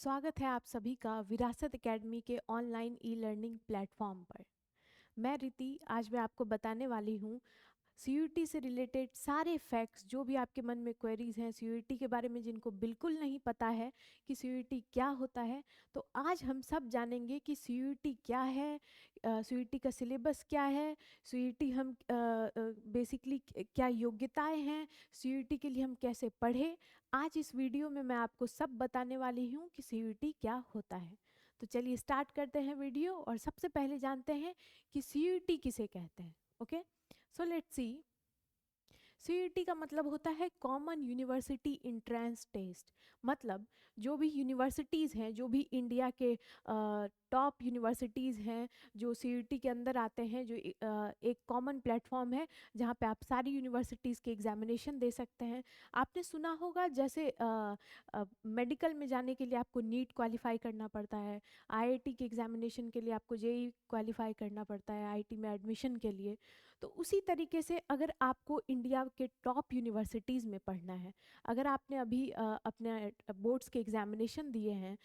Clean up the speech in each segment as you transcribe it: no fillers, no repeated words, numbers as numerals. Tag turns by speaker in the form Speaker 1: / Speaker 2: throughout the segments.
Speaker 1: स्वागत है आप सभी का विरासत एकेडमी के ऑनलाइन ई लर्निंग प्लेटफॉर्म पर। मैं रिति आज मैं आपको बताने वाली हूँ सीयूईटी से रिलेटेड सारे फैक्ट्स जो भी आपके मन में क्वेरीज हैं सीयूईटी के बारे में जिनको बिल्कुल नहीं पता है कि सीयूईटी क्या होता है। तो आज हम सब जानेंगे कि सीयूईटी क्या है, सीयूईटी का सिलेबस क्या है, सीयूईटी हम बेसिकली क्या योग्यताएं हैं, सीयूईटी के लिए हम कैसे पढ़ें। आज इस वीडियो में मैं आपको सब बताने वाली हूँ कि सीयूईटी क्या होता है। तो चलिए स्टार्ट करते हैं वीडियो और सबसे पहले जानते हैं कि सीयूईटी किसे कहते हैं। Okay, so let's see. CET का मतलब होता है कॉमन यूनिवर्सिटी इंट्रेंस टेस्ट। मतलब जो भी यूनिवर्सिटीज़ हैं, जो भी इंडिया के टॉप यूनिवर्सिटीज़ हैं जो सीईटी के अंदर आते हैं, जो एक कॉमन प्लेटफॉर्म है जहाँ पे आप सारी यूनिवर्सिटीज़ के एग्जामिनेशन दे सकते हैं। आपने सुना होगा जैसे मेडिकल में जाने के लिए आपको नीट क्वालिफाई करना पड़ता है, आईआईटी के एग्जामिनेशन के लिए आपको जेईई क्वालिफाई करना पड़ता है आईआईटी में एडमिशन के लिए। तो उसी तरीके से अगर आपको इंडिया के टॉप यूनिवर्सिटीज़ में पढ़ना है, अगर आपने अभी अपने बोर्ड्स के एग्जामिनेशन दिए हैं,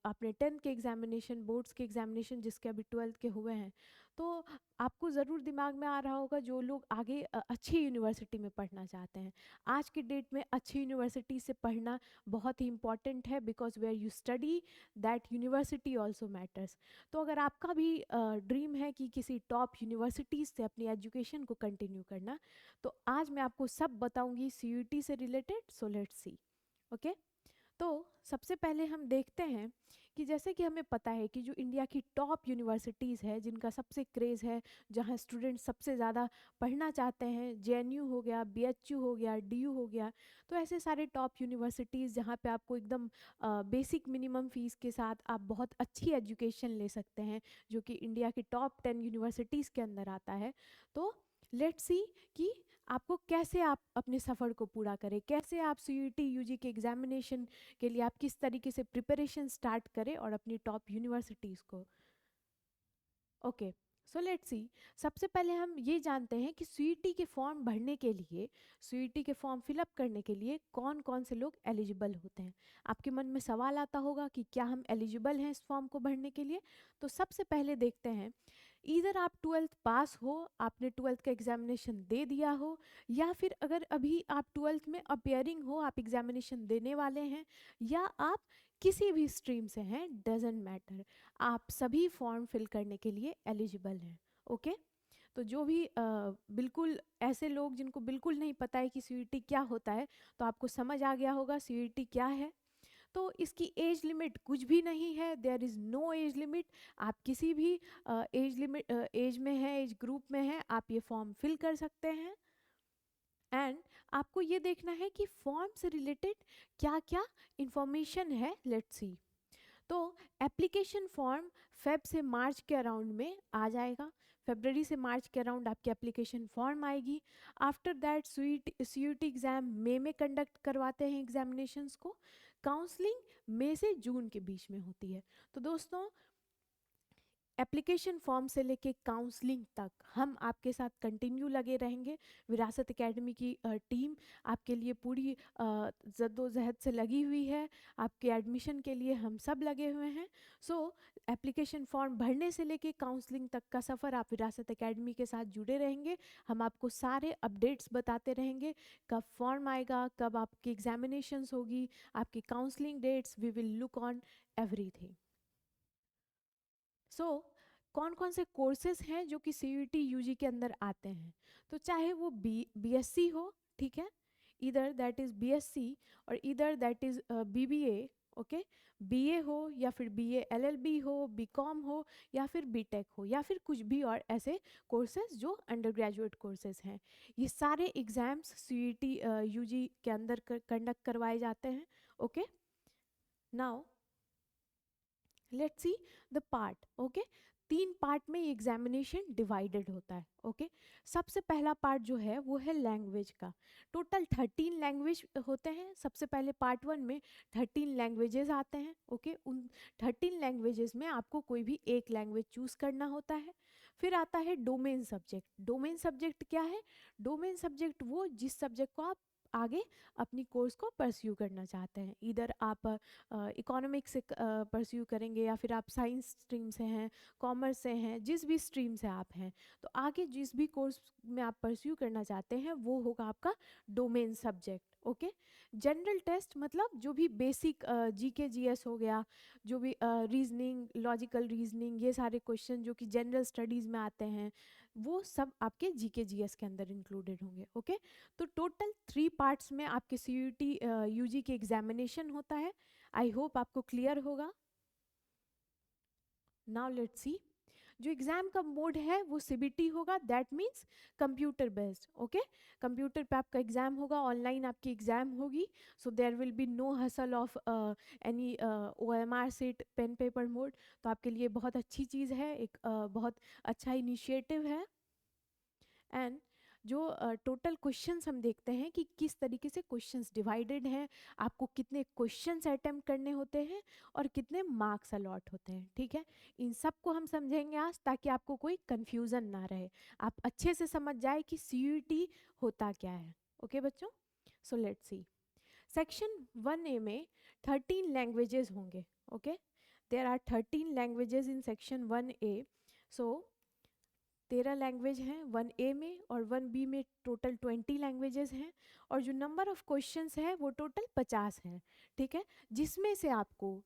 Speaker 1: आपने 10th के एग्जामिनेशन, बोर्ड्स के एग्जामिनेशन जिसके अभी 12th के हुए हैं, तो आपको ज़रूर दिमाग में आ रहा होगा जो लोग आगे अच्छी यूनिवर्सिटी में पढ़ना चाहते हैं। आज की डेट में अच्छी यूनिवर्सिटी से पढ़ना बहुत ही इंपॉर्टेंट है, because where you study that university also matters. तो अगर आपका भी ड्रीम है कि किसी टॉप यूनिवर्सिटीज़ से अपनी एजुकेशन को कंटिन्यू करना, तो आज मैं आपको सब बताऊंगी सीयूईटी से related. So let's see. Okay, तो सबसे पहले हम देखते हैं कि जैसे कि हमें पता है कि जो इंडिया की टॉप यूनिवर्सिटीज़ है जिनका सबसे क्रेज़ है, जहाँ स्टूडेंट्स सबसे ज़्यादा पढ़ना चाहते हैं, जेएनयू हो गया, बीएचयू हो गया, डीयू हो गया, तो ऐसे सारे टॉप यूनिवर्सिटीज़ जहाँ पे आपको एकदम बेसिक मिनिमम फ़ीस के साथ आप बहुत अच्छी एजुकेशन ले सकते हैं, जो कि इंडिया की टॉप 10 यूनिवर्सिटीज़ के अंदर आता है। तो लेट्स सी कि आपको कैसे आप अपने सफ़र को पूरा करें, कैसे आप सीयूईटी यूजी के एग्जामिनेशन के लिए आप किस तरीके से प्रिपरेशन स्टार्ट करें और अपनी टॉप यूनिवर्सिटीज़ को। Okay, so let's see. सबसे पहले हम ये जानते हैं कि सीईटी के फॉर्म भरने के लिए, सीईटी के फॉर्म फिलअप करने के लिए कौन कौन से लोग एलिजिबल होते हैं। आपके मन में सवाल आता होगा कि क्या हम एलिजिबल हैं इस फॉर्म को भरने के लिए। तो सबसे पहले देखते हैं, इधर आप 12th पास हो, आपने 12th का एग्जामिनेशन दे दिया हो, या फिर अगर अभी आप 12th में अपेयरिंग हो, आप एग्जामिनेशन देने वाले हैं, या आप किसी भी स्ट्रीम से हैं, डजेंट मैटर, आप सभी फॉर्म फिल करने के लिए एलिजिबल हैं। ओके, तो जो भी बिल्कुल ऐसे लोग जिनको बिल्कुल नहीं पता है कि सीईटी क्या होता है, तो आपको समझ आ गया होगा सीईटी क्या है। तो इसकी एज लिमिट कुछ भी नहीं है, there is no age limit. आप किसी भी एज में है, एज ग्रुप में है, आप ये फॉर्म फिल कर सकते हैं। एंड आपको ये देखना है कि फॉर्म से रिलेटेड क्या क्या इंफॉर्मेशन है। Let's see. तो एप्लीकेशन फॉर्म फेब से मार्च के अराउंड में आ जाएगा, फरवरी से मार्च के अराउंड आपकी एप्लीकेशन फॉर्म आएगी। आफ्टर दैट सीयूटी एग्ज़ाम मई में कंडक्ट करवाते हैं एग्जामिनेशंस को। काउंसलिंग मई से जून के बीच में होती है। तो दोस्तों, एप्लीकेशन फॉर्म से लेके काउंसलिंग तक हम आपके साथ कंटिन्यू लगे रहेंगे। विरासत एकेडमी की टीम आपके लिए पूरी जद्दोजहद से लगी हुई है, आपके एडमिशन के लिए हम सब लगे हुए हैं। सो एप्लीकेशन फॉर्म भरने से लेके काउंसलिंग तक का सफ़र आप विरासत एकेडमी के साथ जुड़े रहेंगे। हम आपको सारे अपडेट्स बताते रहेंगे, कब फॉर्म आएगा, कब आपकी एग्जामिनेशंस होगी, आपकी counselling dates, we will look on everything. So कौन कौन से कोर्सेज हैं जो कि सीयूटी यूजी के अंदर आते हैं। तो चाहे वो बीएससी हो, ठीक है, इधर दैट इज़ बीएससी, और इधर that is BBA. Okay, BA हो या फिर बीए एलएलबी हो, बीकॉम हो, या फिर बीटेक हो, या फिर कुछ भी और ऐसे कोर्सेज जो अंडर ग्रेजुएट कोर्सेज हैं, ये सारे एग्ज़ाम्स सीयूटी यूजी के अंदर कंडक्ट करवाए जाते हैं। Okay, now let's see the part. Okay, 3 part में ये एग्जामिनेशन डिवाइडेड होता है। ओके, सबसे पहला पार्ट जो है वो है लैंग्वेज का। टोटल 13 लैंग्वेज होते हैं। सबसे पहले पार्ट 1 में 13 लैंग्वेजेस आते हैं। ओके, उन 13 लैंग्वेजेस में आपको कोई भी एक लैंग्वेज चूज़ करना होता है। फिर आता है डोमेन सब्जेक्ट। डोमेन सब्जेक्ट क्या है? डोमेन सब्जेक्ट वो जिस सब्जेक्ट को आप आगे अपनी कोर्स को परस्यू करना चाहते हैं। इधर आप इकोनॉमिक्स से परस्यू करेंगे या फिर आप साइंस स्ट्रीम से हैं, कॉमर्स से हैं, जिस भी स्ट्रीम से आप हैं, तो आगे जिस भी कोर्स में आप परस्यू करना चाहते हैं वो होगा आपका domain subject. Okay, general test मतलब जो भी बेसिक जीके जीएस हो गया, जो भी रीजनिंग, लॉजिकल रीजनिंग, ये सारे क्वेश्चन जो कि जनरल स्टडीज़ में आते हैं, वो सब आपके जीके जीएस के अंदर इंक्लूडेड होंगे। ओके, तो टोटल 3 पार्ट्स में आपके सीयूटी यूजी के एग्जामिनेशन होता है। आई होप आपको क्लियर होगा। नाउ लेट्स सी, जो एग्ज़ाम का मोड है वो सीबीटी होगा, that means computer based. Okay, computer पे आपका एग्ज़ाम होगा, ऑनलाइन आपकी एग्ज़ाम होगी, so there will be no hassle of any OMR sheet pen paper mode. तो आपके लिए बहुत अच्छी चीज़ है, एक बहुत अच्छा इनिशिएटिव है। एंड जो टोटल क्वेश्चंस हम देखते हैं कि किस तरीके से क्वेश्चंस डिवाइडेड हैं, आपको कितने क्वेश्चंस अटेम्प्ट करने होते हैं और कितने मार्क्स अलॉट होते हैं। ठीक है, इन सब को हम समझेंगे आज, ताकि आपको कोई कंफ्यूजन ना रहे, आप अच्छे से समझ जाए कि सीयूटी होता क्या है। ओके बच्चों, so let's see, section 1A में 13 लैंग्वेजेस होंगे। Okay, there are 13 languages in section 1A। So 13 language हैं 1A में, और 1B में टोटल 20 लैंग्वेजेस हैं, और जो नंबर ऑफ क्वेश्चंस है वो टोटल 50 हैं। ठीक है, जिसमें से आपको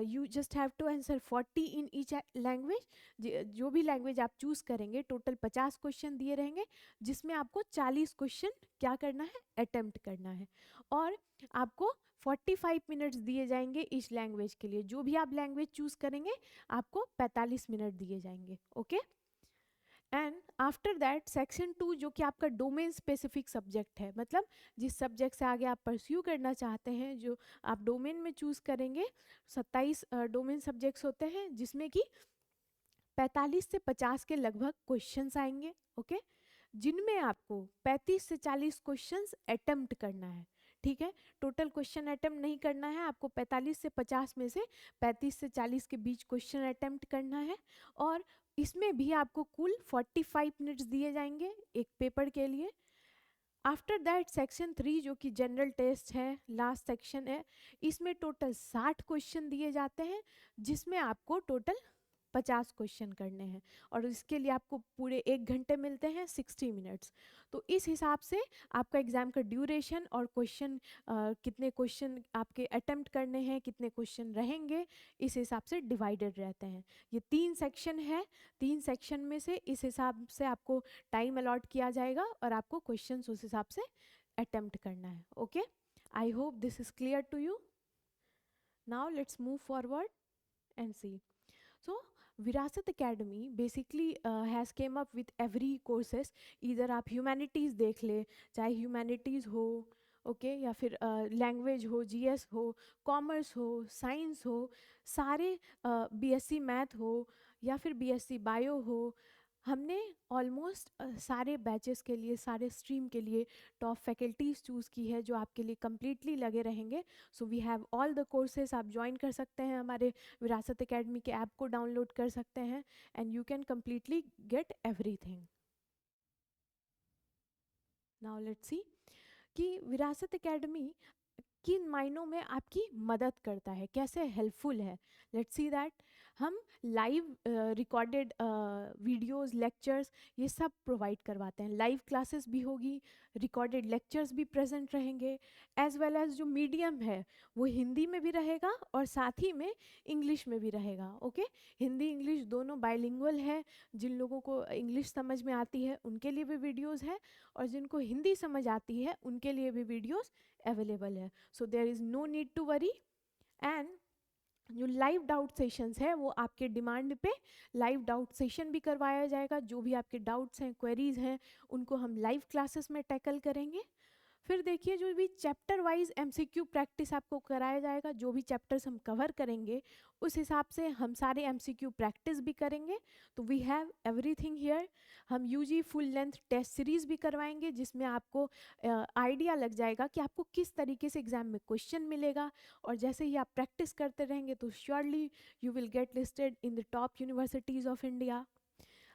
Speaker 1: you just have to answer 40 in each language. जो भी लैंग्वेज आप चूज़ करेंगे, टोटल 50 क्वेश्चन दिए रहेंगे, जिसमें आपको 40 क्वेश्चन क्या करना है, अटेम्प्ट करना है। और आपको 45 मिनट्स दिए जाएंगे इस लैंग्वेज के लिए। जो भी आप लैंग्वेज चूज़ करेंगे आपको 45 मिनट दिए जाएंगे। Okay, and after that section 2, जो कि आपका डोमेन स्पेसिफिक सब्जेक्ट है, मतलब जिस सब्जेक्ट से आगे आप परस्यू करना चाहते हैं, जो आप डोमेन में चूज़ करेंगे, 27 डोमेन सब्जेक्ट्स होते हैं, जिसमें कि 45 से 50 के लगभग क्वेश्चंस आएंगे। ओके, जिनमें आपको 35 से 40 क्वेश्चंस अटेम्प्ट करना है। ठीक है, टोटल क्वेश्चन अटेम्प्ट नहीं करना है आपको, 45 से 50 में से 35 से 40 के बीच क्वेश्चन अटेम्प्ट करना है। और इसमें भी आपको कुल 45 मिनट्स दिए जाएंगे एक पेपर के लिए। आफ्टर दैट सेक्शन 3, जो कि जनरल टेस्ट है, लास्ट सेक्शन है, इसमें टोटल 60 क्वेश्चन दिए जाते हैं, जिसमें आपको टोटल 50 क्वेश्चन करने हैं, और इसके लिए आपको पूरे 1 घंटे मिलते हैं, 60 मिनट्स। तो इस हिसाब से आपका एग्ज़ाम का ड्यूरेशन और क्वेश्चन, कितने क्वेश्चन आपके अटेम्प्ट करने हैं, कितने क्वेश्चन रहेंगे, इस हिसाब से डिवाइडेड रहते हैं। ये 3 सेक्शन है, 3 सेक्शन में से इस हिसाब से आपको टाइम अलॉट किया जाएगा, और आपको क्वेश्चन उस हिसाब से अटेम्प्ट करना है। Okay, I hope this is clear to you. Now let's move forward and see. So Virasat academy basically has came up with every courses. इधर आप ह्यूमैनिटीज़ देख ले, चाहे ह्यूमैनिटीज़ हो, ओके, या फिर लैंग्वेज हो, जीएस हो, कॉमर्स हो, साइंस हो, सारे बीएससी मैथ हो या फिर बीएससी बायो हो, हमने ऑलमोस्ट सारे बैचेस के लिए, सारे स्ट्रीम के लिए टॉप फैकल्टीज़ चूज़ की है, जो आपके लिए कम्प्लीटली लगे रहेंगे। So we have all the courses, आप ज्वाइन कर सकते हैं, हमारे विरासत एकेडमी के ऐप को डाउनलोड कर सकते हैं, and you can completely get everything. Now let's सी कि विरासत एकेडमी किन मायनों में आपकी मदद करता है, कैसे हेल्पफुल है। लेट्स सी दैट हम लाइव रिकॉर्डेड वीडियोस, लेक्चर्स, ये सब प्रोवाइड करवाते हैं। लाइव क्लासेस भी होगी, रिकॉर्डेड लेक्चर्स भी प्रेजेंट रहेंगे, एज वेल एज जो मीडियम है वो हिंदी में भी रहेगा और साथ ही में इंग्लिश में भी रहेगा। ओके, हिंदी इंग्लिश दोनों बाइलिंगुअल है। जिन लोगों को इंग्लिश समझ में आती है उनके लिए भी वीडियोज़ है, और जिनको हिंदी समझ आती है उनके लिए भी वीडियोज़ अवेलेबल है। So there is no need to worry. And जो लाइव डाउट सेशंस है वो आपके डिमांड पे लाइव डाउट सेशन भी करवाया जाएगा। जो भी आपके डाउट्स हैं, क्वेरीज हैं, उनको हम लाइव क्लासेस में टैकल करेंगे। फिर देखिए, जो भी चैप्टर वाइज एमसीक्यू प्रैक्टिस आपको कराया जाएगा, जो भी चैप्टर्स हम कवर करेंगे उस हिसाब से हम सारे एमसीक्यू प्रैक्टिस भी करेंगे। तो वी हैव एवरीथिंग हियर। हम UG full length test series भी करवाएंगे, जिसमें आपको आइडिया लग जाएगा कि आपको किस तरीके से एग्जाम में क्वेश्चन मिलेगा, और जैसे ही आप प्रैक्टिस करते रहेंगे तो surely you will get listed in the top universities of India.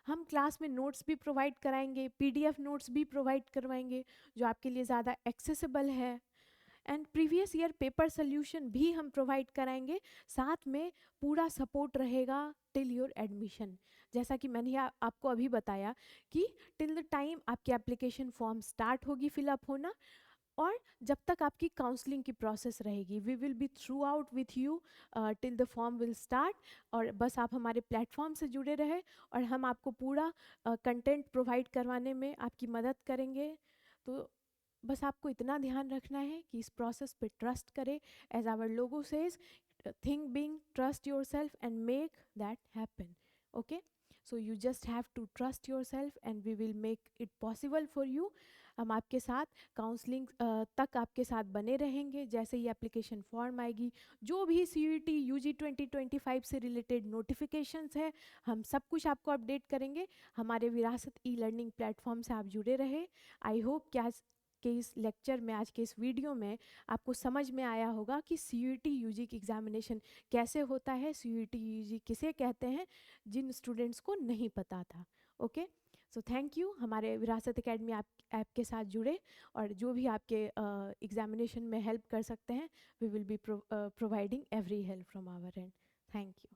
Speaker 1: हम क्लास में नोट्स भी प्रोवाइड कराएंगे, पीडीएफ नोट्स भी प्रोवाइड करवाएंगे जो आपके लिए ज़्यादा एक्सेसिबल है। And previous year paper solution भी हम प्रोवाइड कराएंगे, साथ में पूरा सपोर्ट रहेगा टिल योर एडमिशन। जैसा कि मैंने आपको अभी बताया कि टिल द टाइम आपकी एप्लीकेशन फॉर्म स्टार्ट होगी फिलअप होना, और जब तक आपकी काउंसलिंग की प्रोसेस रहेगी, we will be throughout with you till the form will start. और बस आप हमारे प्लेटफॉर्म से जुड़े रहे और हम आपको पूरा कंटेंट प्रोवाइड करवाने में आपकी मदद करेंगे। तो बस आपको इतना ध्यान रखना है कि इस प्रोसेस पे ट्रस्ट करें, as our logo says, think big, trust yourself and make that happen. Okay, so you just have to trust yourself and we will make it possible for you. हम आपके साथ counselling तक आपके साथ बने रहेंगे। जैसे ही application form आएगी, जो भी CUET UG 2025 से रिलेटेड नोटिफिकेशंस है, हम सब कुछ आपको अपडेट करेंगे। हमारे विरासत ई-लर्निंग प्लेटफॉर्म से आप जुड़े रहे। आई होप कि आज के इस लेक्चर में, आज के इस वीडियो में आपको समझ में आया होगा कि CUET UG की एग्जामिनेशन कैसे होता है, CUET UG किसे कहते हैं, जिन स्टूडेंट्स को नहीं पता था। ओके, सो थैंक यू हमारे विरासत एकेडमी ऐप के साथ जुड़े, और जो भी आपके एग्जामिनेशन में हेल्प कर सकते हैं, we will be providing every help from our end. Thank you.